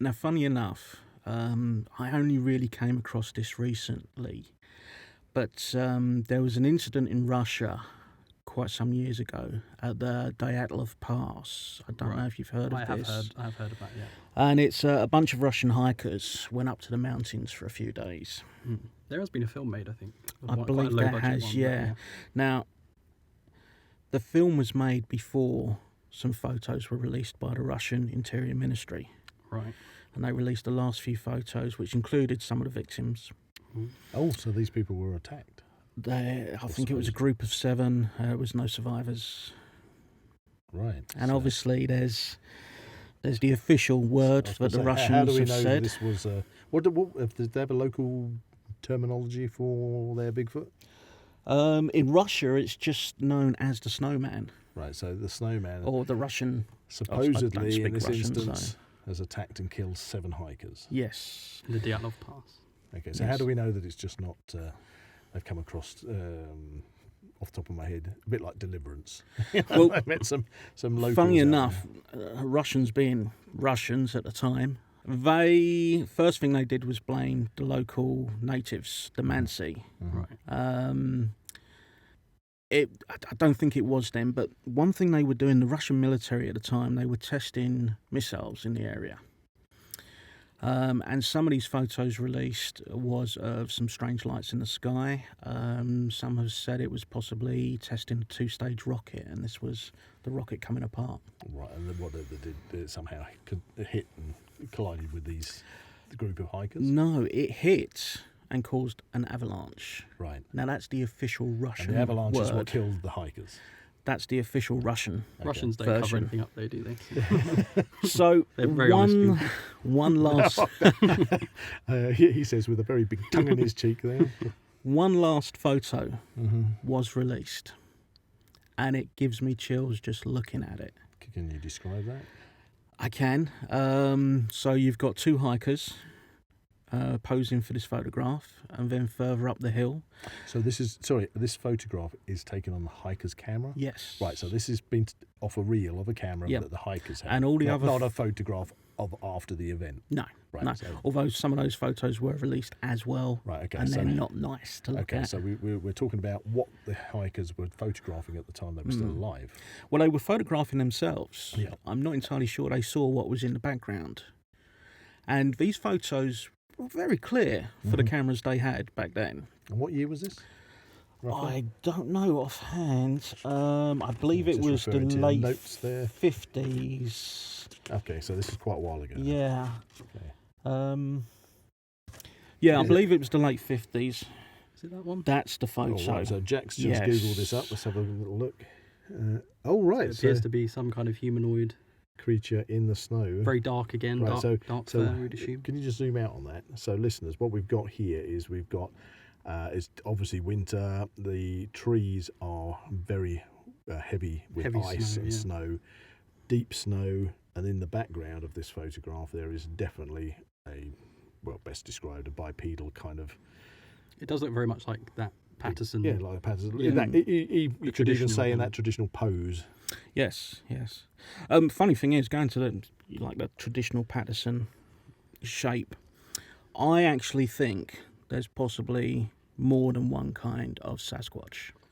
Now, funny enough, I only really came across this recently, but there was an incident in Russia quite some years ago at the Dyatlov Pass. I don't know if you've heard of this. I have heard about it, yeah. And it's a bunch of Russian hikers went up to the mountains for a few days. There has been a film made, I think. I believe there has, yeah. Now, the film was made before some photos were released by the Russian Interior Ministry. Right. And they released the last few photos, which included some of the victims. Oh, so these people were attacked? I think it was a group of 7. There was no survivors. Right. And obviously there's the official word that the Russians how do we have know said. This was did they have a local terminology for their Bigfoot? In Russia, it's just known as the snowman. Right, so the snowman, or the Russian. supposedly in this Russian, instance, has attacked and killed 7 hikers. Yes. The Dyatlov Pass. Okay, so how do we know that it's just not? They've come across, off the top of my head, a bit like Deliverance. Well, I met some locals. funny out enough, Russians being Russians at the time, they first thing they did was blame the local natives, the Mansi. Right. I don't think it was them, but one thing they were doing, the Russian military at the time, they were testing missiles in the area. And some of these photos released was of some strange lights in the sky. Some have said it was possibly testing a 2-stage rocket, and this was the rocket coming apart. Right, and then what did it somehow hit and collided with the group of hikers? No, it hit and caused an avalanche. Right. Now that's the official Russian And the avalanche word. is what killed the hikers. That's the official Russian. Russians don't version. cover anything up, though, do they? So They're very honest one last He says with a very big tongue in his cheek there. one last photo was released, and it gives me chills just looking at it. Can you describe that? I can. So you've got 2 hikers posing for this photograph, and then further up the hill. So this photograph is taken on the hiker's camera? Yes. Right, so this has been off a reel of a camera that the hikers have. And all the not a photograph of after the event. No, Right, no. so- Although some of those photos were released as well. Right, okay. And so, they're not nice to look at. so we're talking about what the hikers were photographing at the time they were still alive. Well, they were photographing themselves. Yeah. I'm not entirely sure they saw what was in the background. And these photos were very clear for the cameras they had back then. And what year was this? Roughly? I don't know offhand. I believe it Just was the referring to late notes there. 50s. Okay, so this is quite a while ago. Yeah. Okay. I believe it was the late 50s. Is it that one? That's the photo. Right, so Jack's just Yes. Googled this up. Let's have a little look. Right. It appears to be some kind of humanoid, creature in the snow. very dark again, Right, dark fur, we'd assume. Can you just zoom out on that? So, listeners, what we've got here is we've got it's obviously winter. The trees are very heavy with Heavy ice snow, and yeah. snow, deep snow, and in the background of this photograph there is definitely best described a bipedal kind of. It does look very much like that Patterson. Yeah, like a Patterson. Yeah. You could even traditional say in one. that traditional pose. Yes. Funny thing is, going to the traditional Patterson shape, I actually think there's possibly more than one kind of Sasquatch.